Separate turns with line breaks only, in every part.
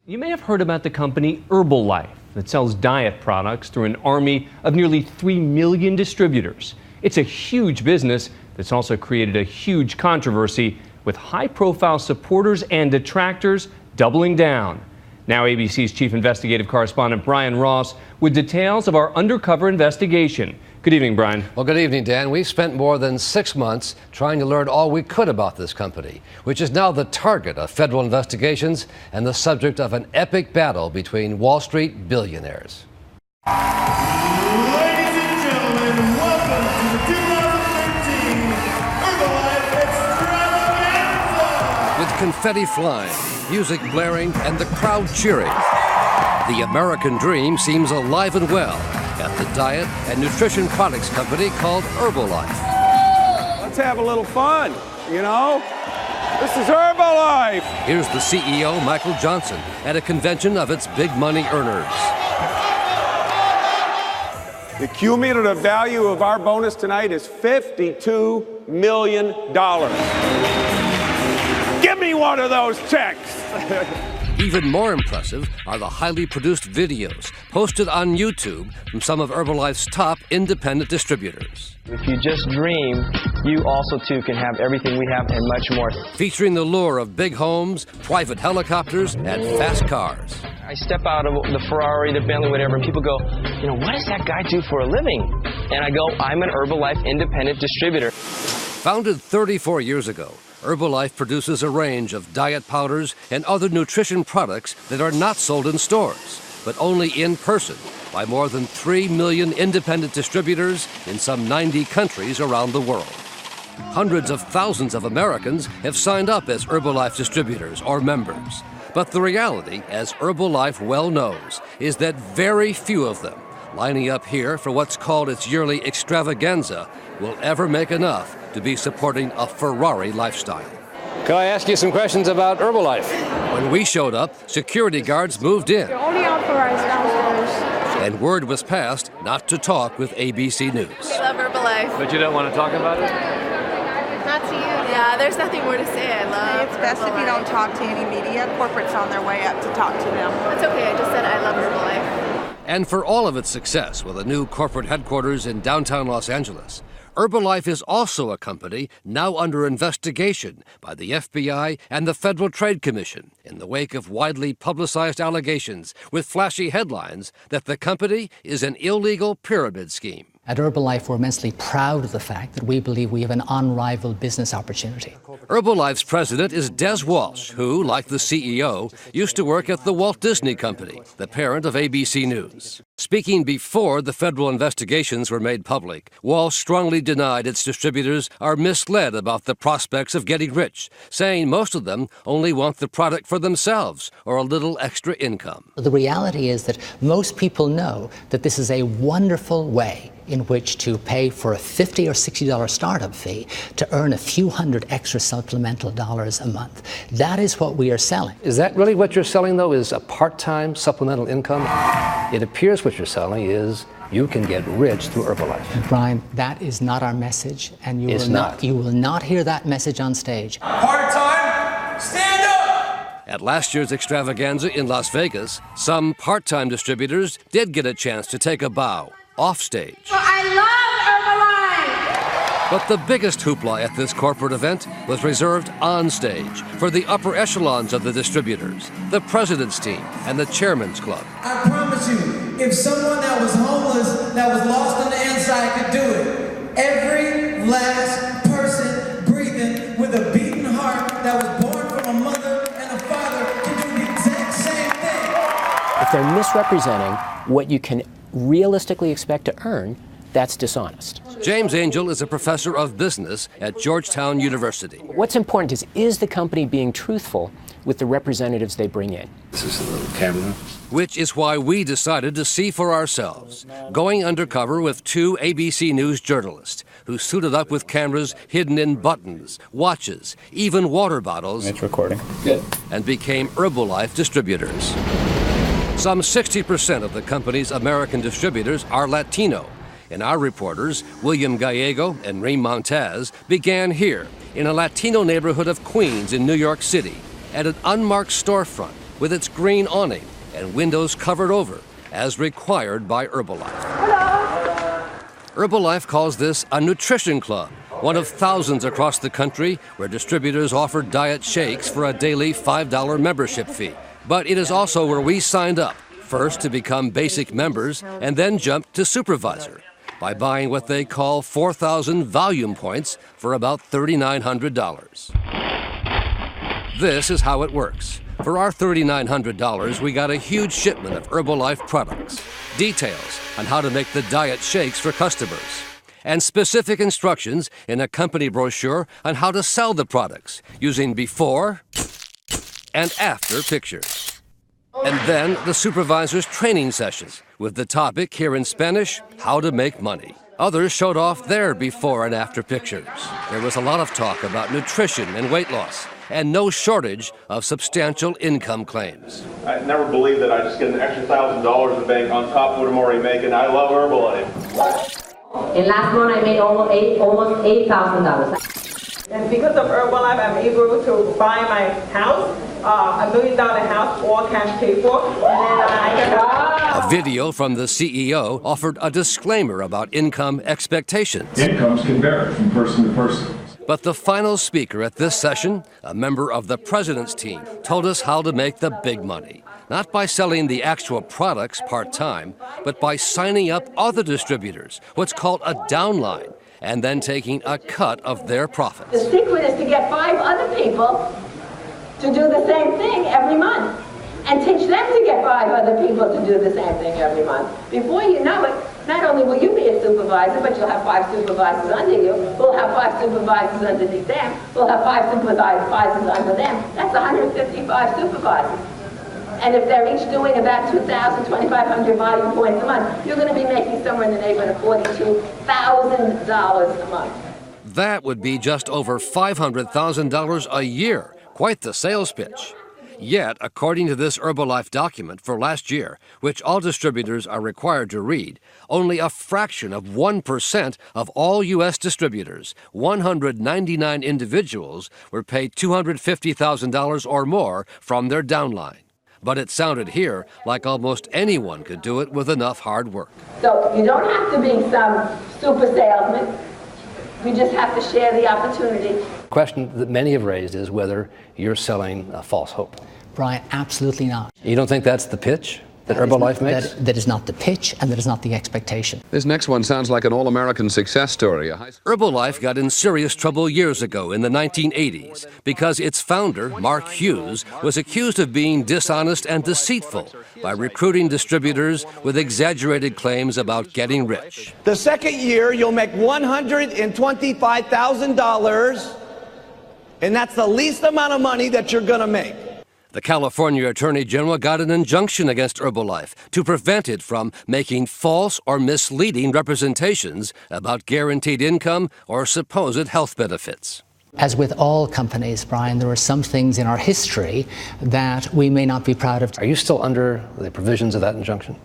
You may have heard about the company Herbalife that sells diet products through an army of nearly 3 million distributors. It's a huge business that's also created a huge controversy, with high-profile supporters and detractors doubling down. Now ABC's chief investigative correspondent Brian Ross with details of our undercover investigation. Good evening, Brian.
Well, good evening, Dan. We've spent more than 6 months trying to learn all we could about this company, which is now the target of federal investigations and the subject of an epic battle between Wall Street billionaires.
Ladies and gentlemen, welcome to the 2013 Herbalife Extravaganza!
With confetti flying, music blaring, and the crowd cheering, the American dream seems alive and well at the diet and nutrition products company called Herbalife.
Let's have a little fun, you know? This is Herbalife!
Here's the CEO, Michael Johnson, at a convention of its big money earners.
The cumulative value of our bonus tonight is $52 million. Give me one of those checks!
Even more impressive are the highly produced videos posted on YouTube from some of Herbalife's top independent distributors.
If you just dream, you also too can have everything we have and much more.
Featuring the lure of big homes, private helicopters, and fast cars.
I step out of the Ferrari, the Bentley, whatever, and people go, you know, what does that guy do for a living? And I go, I'm an Herbalife independent distributor.
Founded 34 years ago, Herbalife produces a range of diet powders and other nutrition products that are not sold in stores, but only in person by more than 3 million independent distributors in some 90 countries around the world. Hundreds of thousands of Americans have signed up as Herbalife distributors or members. But the reality, as Herbalife well knows, is that very few of them lining up here for what's called its yearly extravaganza will ever make enough to be supporting a Ferrari lifestyle.
Can I ask you some questions about Herbalife?
When we showed up, security guards moved in.
You're only authorized downstairs.
And word was passed not to talk with ABC News.
We love Herbalife.
But you don't want to talk about it?
Not to you. Yeah, there's nothing more to say. I love
It's best if you don't talk to any media. Corporate's on their way up to talk to them.
That's okay. I just said I love Herbalife.
And for all of its success with a new corporate headquarters in downtown Los Angeles, Herbalife is also a company now under investigation by the FBI and the Federal Trade Commission in the wake of widely publicized allegations with flashy headlines that the company is an illegal pyramid scheme.
At Herbalife, we're immensely proud of the fact that we believe we have an unrivaled business opportunity.
Herbalife's president is Des Walsh, who, like the CEO, used to work at the Walt Disney Company, the parent of ABC News. Speaking before the federal investigations were made public, Walsh strongly denied its distributors are misled about the prospects of getting rich, saying most of them only want the product for themselves or a little extra income.
The reality is that most people know that this is a wonderful way in which to pay for a $50 or $60 startup fee to earn a few hundred extra supplemental dollars a month. That is what we are selling.
Is that really what you're selling, though, is a part-time supplemental income? It appears what you're selling is you can get rich through Herbalife.
Brian, that is not our message, and you will not hear that message on stage.
Part-time, stand up!
At last year's extravaganza in Las Vegas, some part-time distributors did get a chance to take a bow off stage.
I love Herbalife!
But the biggest hoopla at this corporate event was reserved on stage for the upper echelons of the distributors, the president's team, and the chairman's club.
I promise you, if someone that was homeless, that was lost on the inside could do it, every last person breathing with a beating heart that was born from a mother and a father can do the exact same thing.
If they're misrepresenting what you can realistically expect to earn, that's dishonest.
James Angel is a professor of business at Georgetown University.
What's important is the company being truthful with the representatives they bring in?
This is a little camera.
Which is why we decided to see for ourselves, going undercover with 2 ABC News journalists who suited up with cameras hidden in buttons, watches, even water bottles.
It's recording. Good.
And became Herbalife distributors. Some 60% of the company's American distributors are Latino, and our reporters, William Gallego and Reem Montaz, began here in a Latino neighborhood of Queens in New York City at an unmarked storefront with its green awning and windows covered over, as required by Herbalife. Herbalife calls this a nutrition club, one of thousands across the country where distributors offer diet shakes for a daily $5 membership fee. But it is also where we signed up, first to become basic members and then jumped to supervisor by buying what they call 4,000 volume points for about $3,900. This is how it works. For our $3,900, we got a huge shipment of Herbalife products, details on how to make the diet shakes for customers, and specific instructions in a company brochure on how to sell the products using before and after pictures. And then the supervisor's training sessions with the topic here in Spanish, how to make money. Others showed off their before and after pictures. There was a lot of talk about nutrition and weight loss, and no shortage of substantial income claims.
I never believed that I just get an extra $1,000 in the bank on top of what I'm already making. I love Herbalife.
In last month I made almost $8,000.
And because of Herbalife, I'm able to buy my house, $1 million house, all cash paid for. And then I got
a video from the CEO offered a disclaimer about income expectations.
Incomes can vary from person to person.
But the final speaker at this session, a member of the president's team, told us how to make the big money. Not by selling the actual products part-time, but by signing up other distributors, what's called a downline, and then taking a cut of their profits.
The secret is to get 5 other people to do the same thing every month, and teach them to get 5 other people to do the same thing every month. Before you know it, not only will you be a supervisor, but you'll have 5 supervisors under you. We'll have 5 supervisors underneath them. We'll have 5 supervisors under them. That's 155 supervisors. And if they're each doing about 2,000, 2,500 volume points a month, you're going to be making somewhere in the neighborhood of $42,000 a month.
That would be just over $500,000 a year. Quite the sales pitch. Yet, according to this Herbalife document for last year, which all distributors are required to read, only a fraction of 1% of all U.S. distributors, 199 individuals, were paid $250,000 or more from their downline. But it sounded here like almost anyone could do it with enough hard work.
So you don't have to be some super salesman. You just have to share the opportunity.
The question that many have raised is whether you're selling a false hope.
Brian, absolutely not.
You don't think that's the pitch that Herbalife makes?
That is not the pitch, and that is not the expectation.
This next one sounds like an all-American success story.
Herbalife got in serious trouble years ago in the 1980s because its founder, Mark Hughes, was accused of being dishonest and deceitful by recruiting distributors with exaggerated claims about getting rich.
The second year, you'll make $125,000, and that's the least amount of money that you're going to make.
The California Attorney General got an injunction against Herbalife to prevent it from making false or misleading representations about guaranteed income or supposed health benefits.
As with all companies, Brian, there are some things in our history that we may not be proud of.
Are you still under the provisions of that injunction?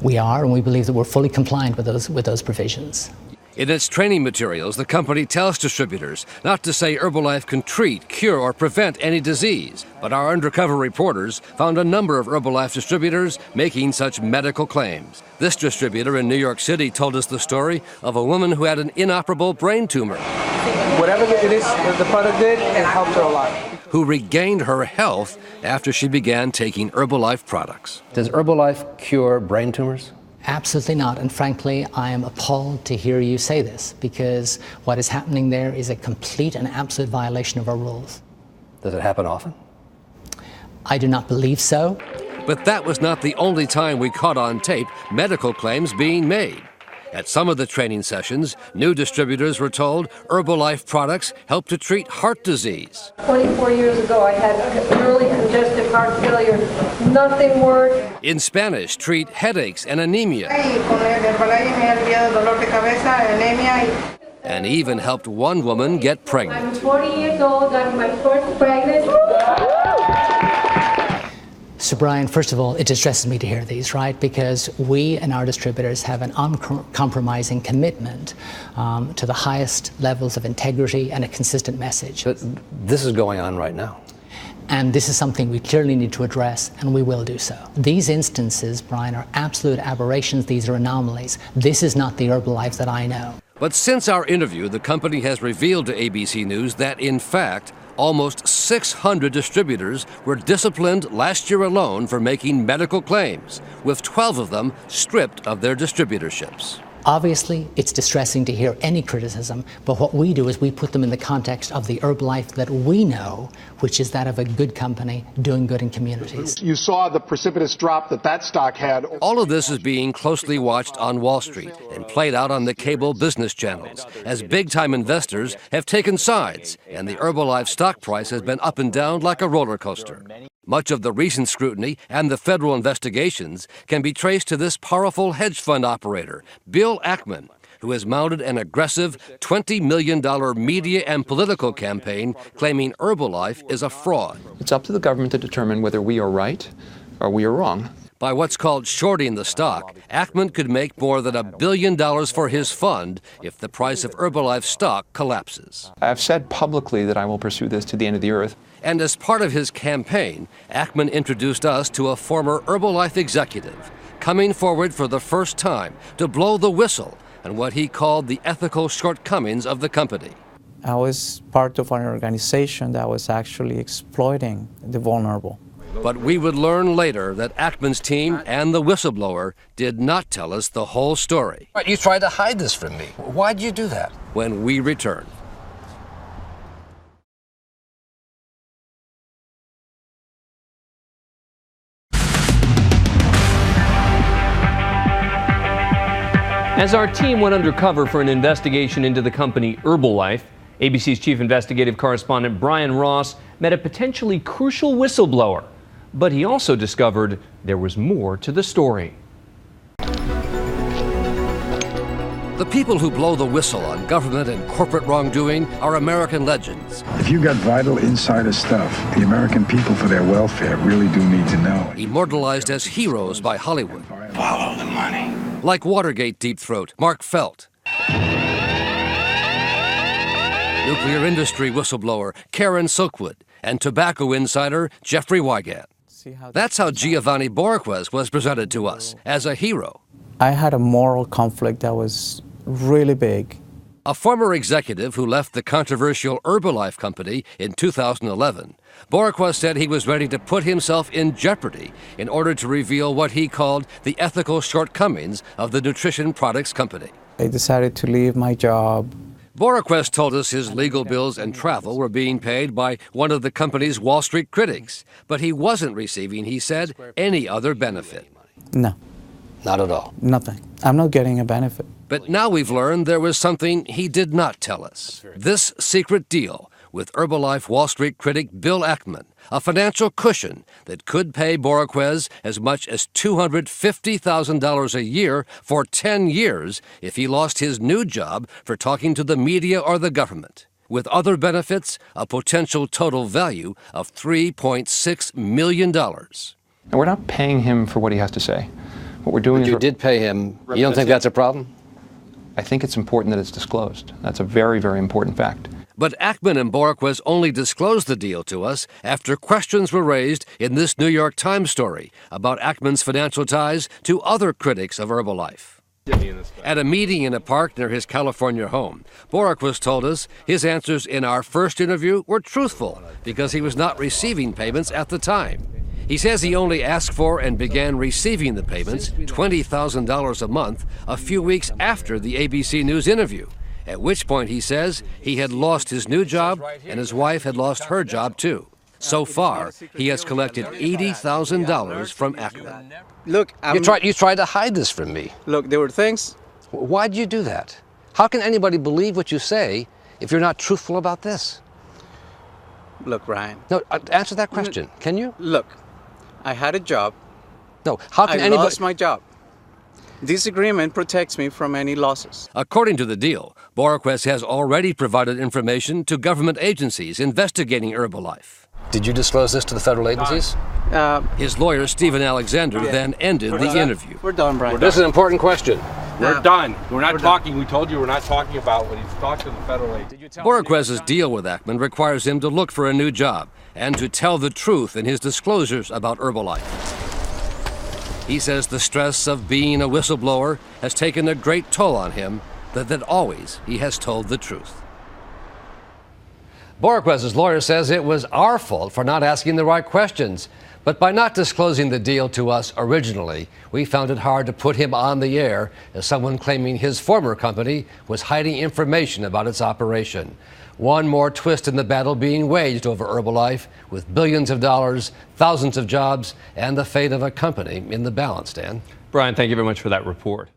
We are, and we believe that we're fully compliant with those provisions.
In its training materials, the company tells distributors not to say Herbalife can treat, cure, or prevent any disease. But our undercover reporters found a number of Herbalife distributors making such medical claims. This distributor in New York City told us the story of a woman who had an inoperable brain tumor.
Whatever it is the product did, it helped her a lot.
Who regained her health after she began taking Herbalife products.
Does Herbalife cure brain tumors?
Absolutely not. And frankly, I am appalled to hear you say this, because what is happening there is a complete and absolute violation of our rules.
Does it happen often?
I do not believe so.
But that was not the only time we caught on tape medical claims being made. At some of the training sessions, new distributors were told Herbalife products help to treat heart disease.
24 years ago, I had early congestive heart failure. Nothing worked.
In Spanish, treat headaches and anemia. And even helped one woman get pregnant.
I'm 40 years old. I'm my first pregnancy.
So Brian, first of all, it distresses me to hear these, right? Because we and our distributors have an uncompromising commitment to the highest levels of integrity and a consistent message.
But this is going on right now.
And this is something we clearly need to address, and we will do so. These instances, Brian, are absolute aberrations. These are anomalies. This is not the Herbalife that I know.
But since our interview, the company has revealed to ABC News that, in fact, almost 600 distributors were disciplined last year alone for making medical claims, with 12 of them stripped of their distributorships.
Obviously, it's distressing to hear any criticism, but what we do is we put them in the context of the Herbalife that we know, which is that of a good company doing good in communities.
You saw the precipitous drop that stock had.
All of this is being closely watched on Wall Street and played out on the cable business channels, as big-time investors have taken sides, and the Herbalife stock price has been up and down like a roller coaster. Much of the recent scrutiny and the federal investigations can be traced to this powerful hedge fund operator, Bill Ackman, who has mounted an aggressive $20 million media and political campaign claiming Herbalife is a fraud.
It's up to the government to determine whether we are right or we are wrong.
By what's called shorting the stock, Ackman could make more than $1 billion for his fund if the price of Herbalife stock collapses.
I've said publicly that I will pursue this to the end of the earth.
And as part of his campaign, Ackman introduced us to a former Herbalife executive, coming forward for the first time to blow the whistle on what he called the ethical shortcomings of the company.
I was part of an organization that was actually exploiting the vulnerable.
But we would learn later that Ackman's team and the whistleblower did not tell us the whole story. You tried to hide this from me. Why'd you do that? When we return.
As our team went undercover for an investigation into the company Herbalife, ABC's chief investigative correspondent Brian Ross met a potentially crucial whistleblower. But he also discovered there was more to the story.
The people who blow the whistle on government and corporate wrongdoing are American legends.
If you got vital insider stuff, the American people for their welfare really do need to know.
Immortalized as heroes by Hollywood.
Follow the money.
Like Watergate deep throat Mark Felt. Nuclear industry whistleblower Karen Silkwood. And tobacco insider Jeffrey Wygant. That's how Giovanni Borquez was presented to us, as a hero.
I had a moral conflict that was really big.
A former executive who left the controversial Herbalife company in 2011, Borquez said he was ready to put himself in jeopardy in order to reveal what he called the ethical shortcomings of the nutrition products company.
I decided to leave my job.
Borquez told us his legal bills and travel were being paid by one of the company's Wall Street critics, but he wasn't receiving, he said, any other benefit.
No.
Not at all.
Nothing. I'm not getting a benefit.
But now we've learned there was something he did not tell us. This secret deal with Herbalife Wall Street critic Bill Ackman, a financial cushion that could pay Borquez as much as $250,000 a year for 10 years if he lost his new job for talking to the media or the government. With other benefits, a potential total value of $3.6 million.
And we're not paying him for what he has to say. What we're doing
but
is
you did pay him. You don't think that's a problem?
I think it's important that it's disclosed. That's a very, very important fact.
But Ackman and Borquez only disclosed the deal to us after questions were raised in this New York Times story about Ackman's financial ties to other critics of Herbalife. At a meeting in a park near his California home, Borquez told us his answers in our first interview were truthful because he was not receiving payments at the time. He says he only asked for and began receiving the payments, $20,000 a month, a few weeks after the ABC News interview, at which point he says he had lost his new job and his wife had lost her job too. So far, he has collected $80,000 from Ackman.
Look,
you tried to hide this from me.
Look, there were things.
Why'd you do that? How can anybody believe what you say if you're not truthful about this?
Look, Ryan.
No, answer that question. Can you?
Look, I had a job.
No, how can anybody...
I lost my job. This agreement protects me from any losses.
According to the deal, Borquez has already provided information to government agencies investigating Herbalife. Did you disclose this to the federal agencies? His lawyer, Stephen Alexander, then ended the interview.
We're done, Brian.
This is an important question.
We're done. We're not talking. We told you we're not talking about what he's talked to the federal agent.
Boroquez's deal with Ackman requires him to look for a new job and to tell the truth in his disclosures about Herbalife. He says the stress of being a whistleblower has taken a great toll on him, that always he has told the truth. Boroquez's lawyer says it was our fault for not asking the right questions. But by not disclosing the deal to us originally, we found it hard to put him on the air as someone claiming his former company was hiding information about its operation. One more twist in the battle being waged over Herbalife, with billions of dollars, thousands of jobs, and the fate of a company in the balance, Dan.
Brian, thank you very much for that report.